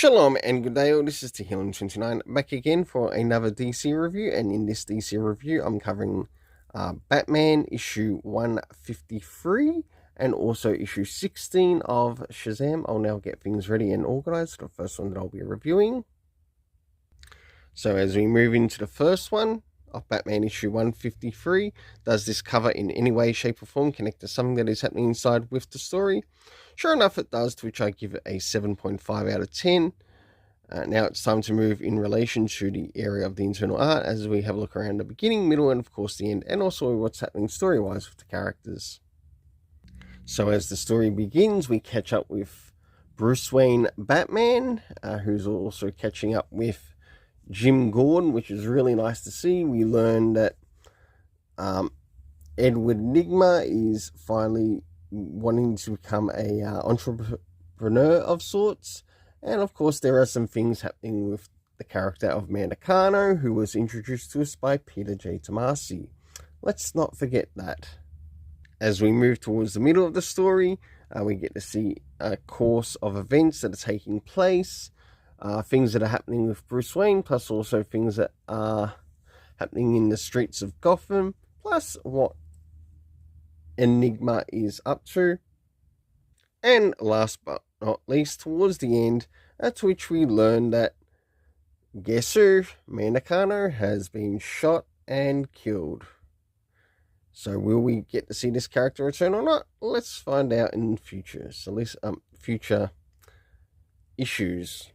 Shalom and good day all, this is Tehillim29 back again for another DC review, and in this DC review I'm covering Batman issue 153 and also issue 16 of Shazam. I'll now get things ready and organised for the first one that I'll be reviewing. So as we move into the first one of Batman issue 153, does this cover in any way, shape or form connect to something that is happening inside with the story? Sure enough it does, to which I give it a 7.5 out of 10. Now it's time to move in relation to the area of the internal art as we have a look around the beginning, middle and of course the end, and also what's happening story-wise with the characters. So as the story begins, we catch up with Bruce Wayne Batman, who's also catching up with Jim Gordon, which is really nice to see. We learn that Edward Nygma is finally wanting to become a entrepreneur of sorts, and of course there are some things happening with the character of Mandacano, who was introduced to us by Peter J. Tomasi. Let's not forget that. As we move towards the middle of the story, we get to see a course of events that are taking place, things that are happening with Bruce Wayne, plus also things that are happening in the streets of Gotham, plus what Enigma is up to, and last but not least, towards the end, to which we learn that guess who? Mandacano has been shot and killed. So will we get to see this character return or not? Let's find out in future. So let's future issues.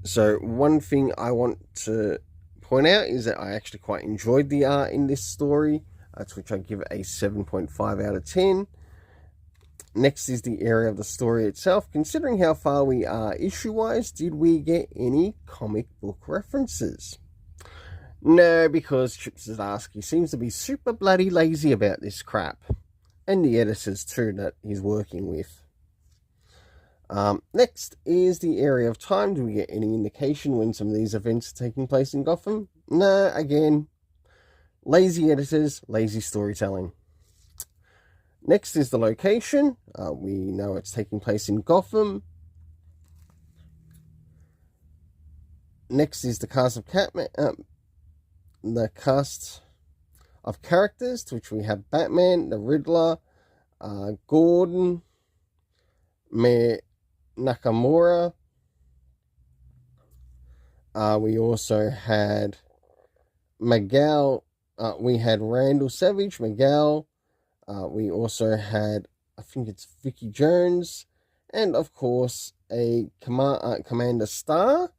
So one thing I want to point out is that I actually quite enjoyed the art in this story, to which I give it a 7.5 out of 10. Next is the area of the story itself. Considering how far we are issue-wise, did we get any comic book references? No, because Chip Zdarsky seems to be super bloody lazy about this crap. And the editors too that he's working with. Next is the area of time. Do we get any indication when some of these events are taking place in Gotham? No, again, lazy editors, lazy storytelling. Next is the location. We know it's taking place in Gotham. Next is the cast of characters, to which we have Batman, the Riddler, Gordon, Mayor Nakamura. We also had Miguel. We had Randall Savage, Miguel. We also had, I think it's Vicky Jones, and of course a Commander Star,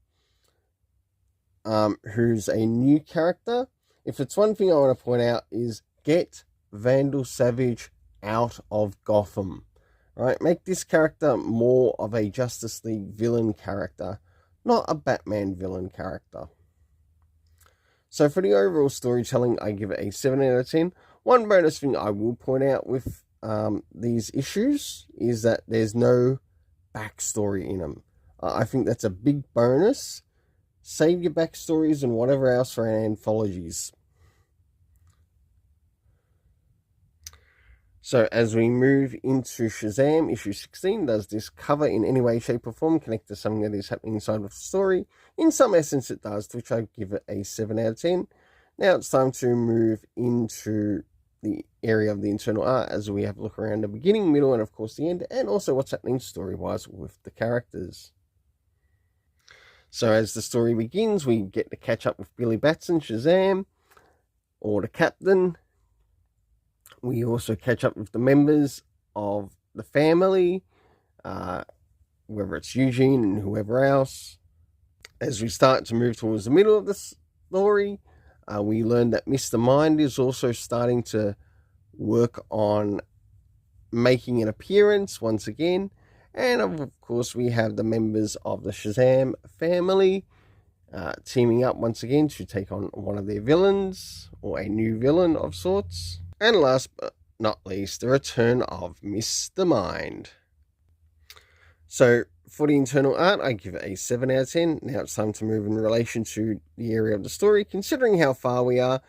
who's a new character. If it's one thing I want to point out is get Vandal Savage out of Gotham. Right? Make this character more of a Justice League villain character, not a Batman villain character. So for the overall storytelling, I give it a 7 out of 10. One bonus thing I will point out with these issues is that there's no backstory in them. I think that's a big bonus. Save your backstories and whatever else for anthologies. So as we move into Shazam issue 16, does this cover in any way, shape or form connect to something that is happening inside of the story? In some essence it does, to which I give it a 7 out of 10. Now it's time to move into the area of the internal art as we have a look around the beginning, middle and of course the end, and also what's happening story-wise with the characters. So as the story begins, we get to catch up with Billy Batson, Shazam, or the Captain. We also catch up with the members of the family, whether it's Eugene and whoever else. As we start to move towards the middle of the story, we learn that Mr. Mind is also starting to work on making an appearance once again. And of course, we have the members of the Shazam family teaming up once again to take on one of their villains, or a new villain of sorts. And last but not least, the return of Mr. Mind. So for the internal art, I give it a 7 out of 10. Now it's time to move in relation to the area of the story. Considering how far we are,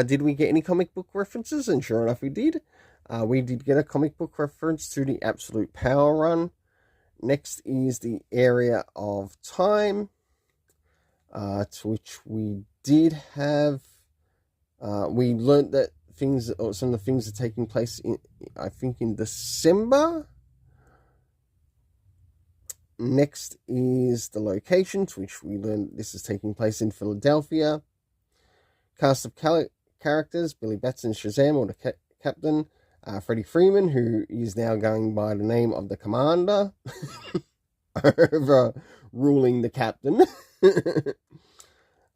did we get any comic book references? And sure enough, we did. We did get a comic book reference to the Absolute Power run. next is the area of time, to which we did have, we learned that things, or some of the things are taking place in, I think, in December. Next is the location, to which we learned this is taking place in Philadelphia. Cast of characters: Billy Batson, Shazam, or the Captain. Freddie Freeman, who is now going by the name of the Commander, overruling the Captain.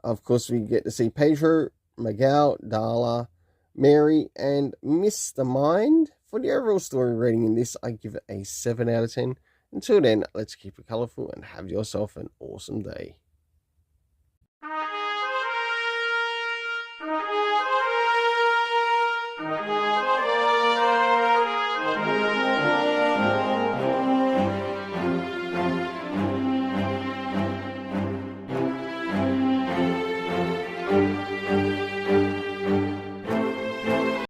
Of course, we get to see Pedro, Miguel, Darla, Mary, and Mr. Mind. For the overall story rating in this, I give it a 7 out of 10. Until then, let's keep it colourful and have yourself an awesome day.